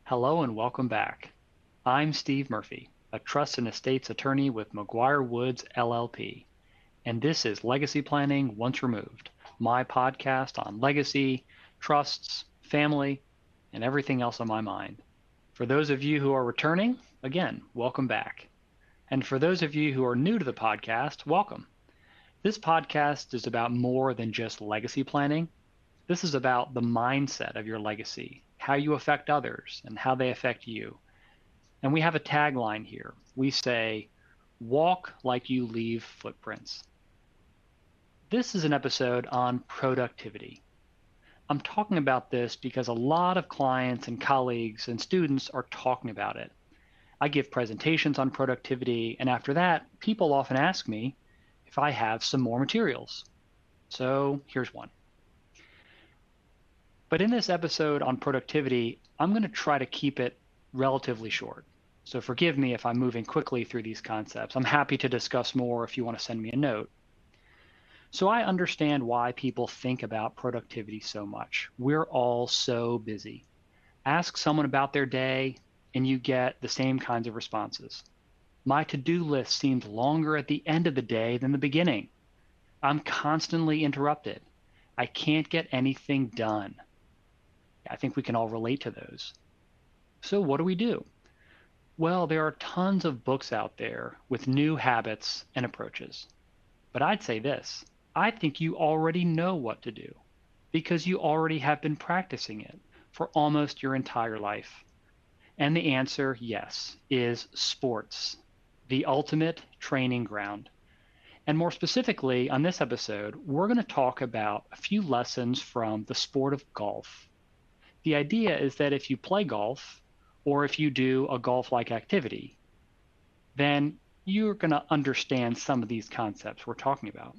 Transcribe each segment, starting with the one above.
Hello and welcome back. I'm Steve Murphy, a trust and estates attorney with McGuire Woods LLP, and this is Legacy Planning Once Removed, my podcast on legacy, trusts, family, and everything else on my mind. For those of you who are returning, again, welcome back. And for those of you who are new to the podcast, welcome. This podcast is about more than just legacy planning. This is about the mindset of your legacy, how you affect others, and how they affect you. And we have a tagline here. We say, walk like you leave footprints. This is an episode on productivity. I'm talking about this because a lot of clients and colleagues and students are talking about it. I give presentations on productivity, and after that, people often ask me if I have some more materials. So here's one. But in this episode on productivity, I'm going to try to keep it relatively short. So forgive me if I'm moving quickly through these concepts. I'm happy to discuss more if you want to send me a note. So I understand why people think about productivity so much. We're all so busy. Ask someone about their day, and you get the same kinds of responses. My to-do list seems longer at the end of the day than the beginning. I'm constantly interrupted. I can't get anything done. I think we can all relate to those. So what do? Well, there are tons of books out there with new habits and approaches. But I'd say this, I think you already know what to do because you already have been practicing it for almost your entire life. And the answer, yes, is sports, the ultimate training ground. And more specifically, on this episode, we're going to talk about a few lessons from the sport of golf. The idea is that if you play golf, or if you do a golf-like activity, then you're going to understand some of these concepts we're talking about.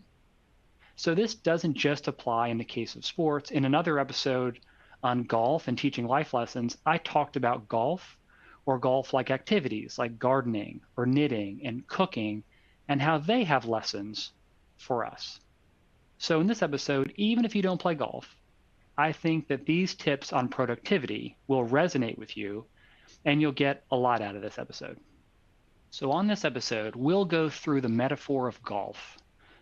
So this doesn't just apply in the case of sports. In another episode on golf and teaching life lessons, I talked about golf or golf-like activities like gardening or knitting and cooking and how they have lessons for us. So in this episode, even if you don't play golf, I think that these tips on productivity will resonate with you and you'll get a lot out of this episode. So on this episode, we'll go through the metaphor of golf.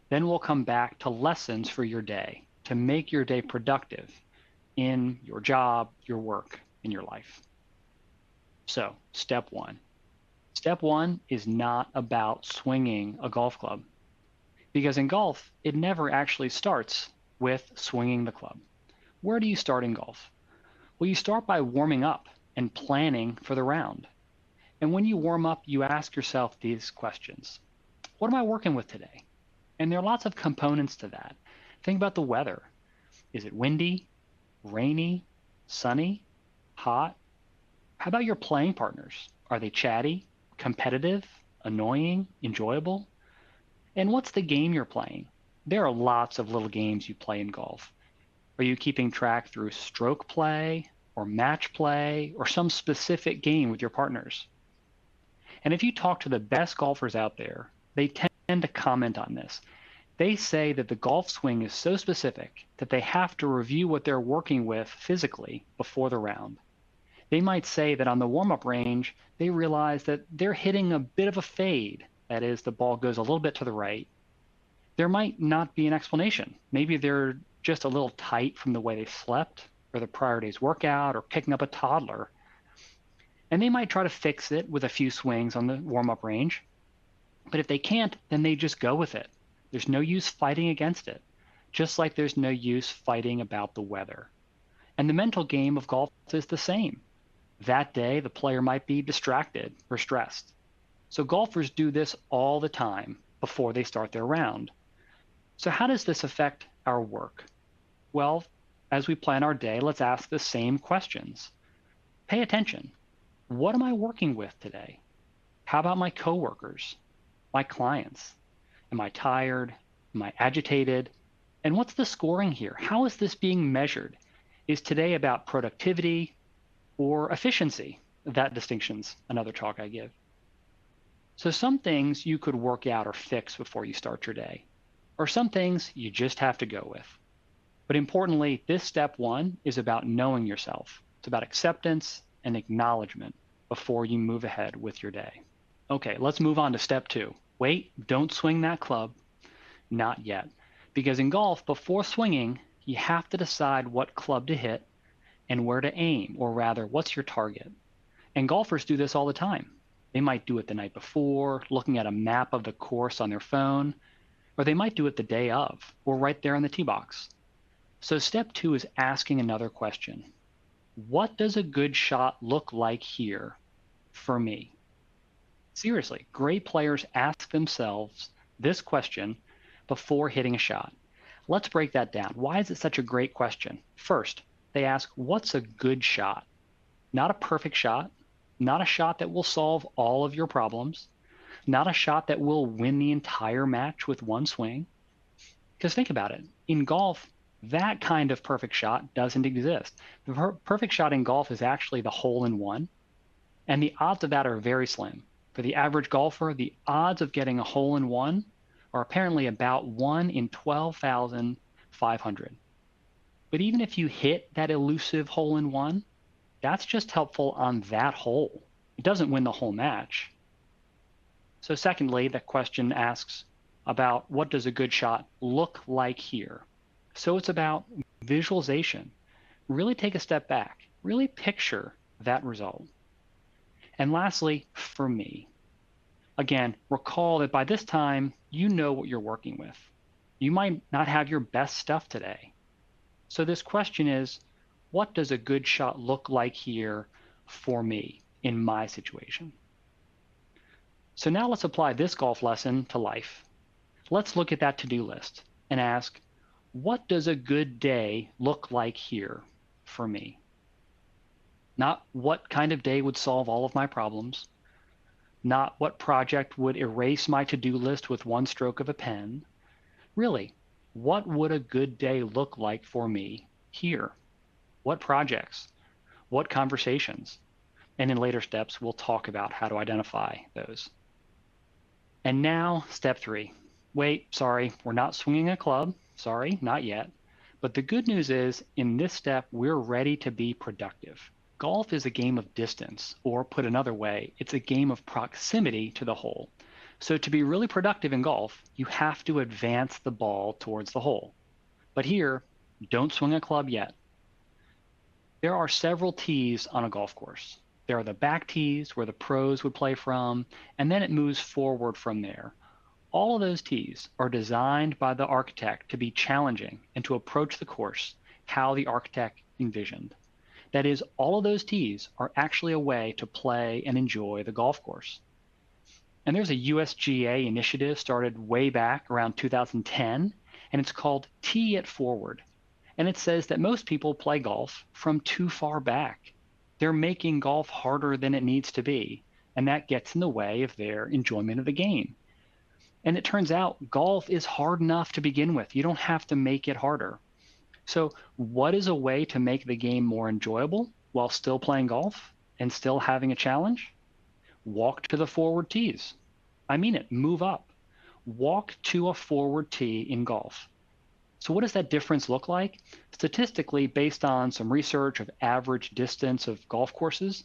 Then we'll come back to lessons for your day to make your day productive in your job, your work, in your life. So step one. Step one is not about swinging a golf club because in golf, it never actually starts with swinging the club. Where do you start in golf? Well, you start by warming up and planning for the round. And when you warm up, you ask yourself these questions. What am I working with today? And there are lots of components to that. Think about the weather. Is it windy, rainy, sunny, hot? How about your playing partners? Are they chatty, competitive, annoying, enjoyable? And what's the game you're playing? There are lots of little games you play in golf. Are you keeping track through stroke play or match play or some specific game with your partners? And if you talk to the best golfers out there, they tend to comment on this. They say that the golf swing is so specific that they have to review what they're working with physically before the round. They might say that on the warm-up range, they realize that they're hitting a bit of a fade. That is, the ball goes a little bit to the right. There might not be an explanation. Maybe they're just a little tight from the way they slept or the prior day's workout or picking up a toddler. And they might try to fix it with a few swings on the warm-up range. But if they can't, then they just go with it. There's no use fighting against it, just like there's no use fighting about the weather. And the mental game of golf is the same. That day, the player might be distracted or stressed. So golfers do this all the time before they start their round. So how does this affect our work? Well, as we plan our day, let's ask the same questions. Pay attention. What am I working with today? How about my coworkers, my clients? Am I tired? Am I agitated? And what's the scoring here? How is this being measured? Is today about productivity or efficiency? That distinction's another talk I give. So some things you could work out or fix before you start your day, or some things you just have to go with. But importantly, this step one is about knowing yourself. It's about acceptance and acknowledgement before you move ahead with your day. Okay, let's move on to step 2. Wait, don't swing that club. Not yet. Because in golf, before swinging, you have to decide what club to hit and where to aim, or rather, what's your target. And golfers do this all the time. They might do it the night before, looking at a map of the course on their phone, or they might do it the day of, or right there in the tee box. So step 2 is asking another question. What does a good shot look like here for me? Seriously, great players ask themselves this question before hitting a shot. Let's break that down. Why is it such a great question? First, they ask, what's a good shot? Not a perfect shot, not a shot that will solve all of your problems, not a shot that will win the entire match with one swing. Because think about it, in golf, that kind of perfect shot doesn't exist. The perfect shot in golf is actually the hole-in-one, and the odds of that are very slim. For the average golfer, the odds of getting a hole-in-one are apparently about 1 in 12,500. But even if you hit that elusive hole-in-one, that's just helpful on that hole. It doesn't win the whole match. So secondly, the question asks about what does a good shot look like here? So it's about visualization. Really take a step back. Really picture that result. And lastly, for me, again, recall that by this time, you know what you're working with. You might not have your best stuff today. So this question is, what does a good shot look like here for me in my situation? So now let's apply this golf lesson to life. Let's look at that to-do list and ask, what does a good day look like here for me? Not what kind of day would solve all of my problems, not what project would erase my to-do list with one stroke of a pen. Really, what would a good day look like for me here? What projects? What conversations? And in later steps, we'll talk about how to identify those. And now, step 3. Wait, sorry, we're not swinging a club. Sorry, not yet. But the good news is, in this step, we're ready to be productive. Golf is a game of distance, or put another way, it's a game of proximity to the hole. So to be really productive in golf, you have to advance the ball towards the hole. But here, don't swing a club yet. There are several tees on a golf course. There are the back tees where the pros would play from, and then it moves forward from there. All of those tees are designed by the architect to be challenging and to approach the course how the architect envisioned. That is, all of those tees are actually a way to play and enjoy the golf course. And there's a USGA initiative started way back around 2010, and it's called Tee It Forward. And it says that most people play golf from too far back. They're making golf harder than it needs to be, and that gets in the way of their enjoyment of the game. And it turns out golf is hard enough to begin with. You don't have to make it harder. So what is a way to make the game more enjoyable while still playing golf and still having a challenge? Walk to the forward tees. I mean it, move up. Walk to a forward tee in golf. So what does that difference look like? Statistically, based on some research of average distance of golf courses,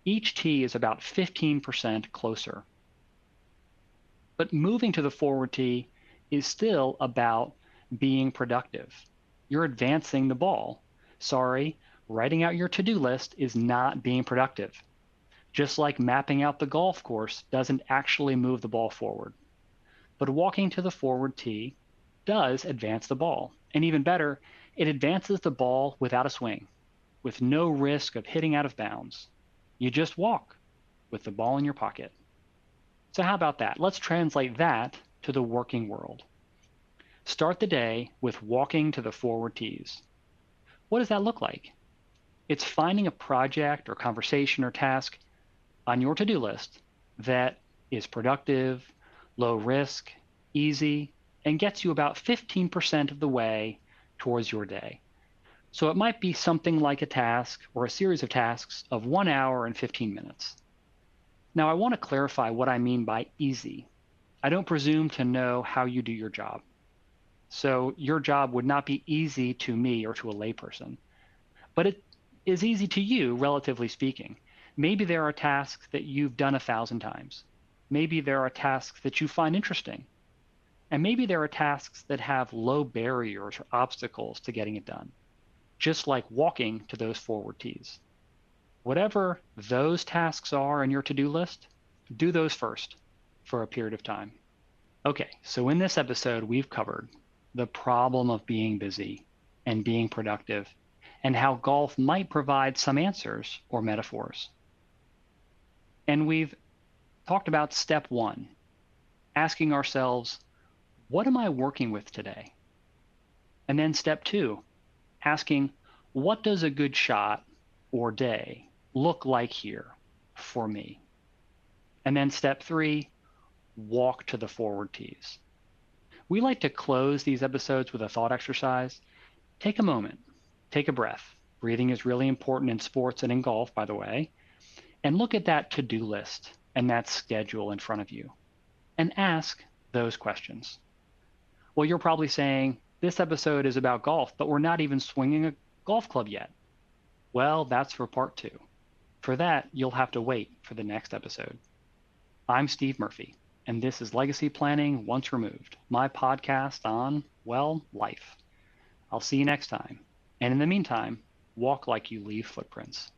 each tee is about 15% closer. But moving to the forward tee is still about being productive. You're advancing the ball. Sorry, writing out your to-do list is not being productive. Just like mapping out the golf course doesn't actually move the ball forward. But walking to the forward tee does advance the ball. And even better, it advances the ball without a swing, with no risk of hitting out of bounds. You just walk with the ball in your pocket. So how about that? Let's translate that to the working world. Start the day with walking to the forward tees. What does that look like? It's finding a project or conversation or task on your to-do list that is productive, low risk, easy, and gets you about 15% of the way towards your day. So it might be something like a task or a series of tasks of 1 hour and 15 minutes. Now, I want to clarify what I mean by easy. I don't presume to know how you do your job. So your job would not be easy to me or to a layperson. But it is easy to you, relatively speaking. Maybe there are tasks that you've done 1,000 times. Maybe there are tasks that you find interesting. And maybe there are tasks that have low barriers or obstacles to getting it done, just like walking to those forward tees. Whatever those tasks are in your to-do list, do those first for a period of time. Okay, so in this episode, we've covered the problem of being busy and being productive, and how golf might provide some answers or metaphors. And we've talked about step one, asking ourselves, what am I working with today? And then step two, asking, what does a good shot or day look like here for me? And then step three, walk to the forward tees. We like to close these episodes with a thought exercise. Take a moment, take a breath. Breathing is really important in sports and in golf, by the way. And look at that to-do list and that schedule in front of you and ask those questions. Well, you're probably saying, this episode is about golf, but we're not even swinging a golf club yet. Well, that's for part two. For that, you'll have to wait for the next episode. I'm Steve Murphy, and this is Legacy Planning Once Removed, my podcast on, well, life. I'll see you next time. And in the meantime, walk like you leave footprints.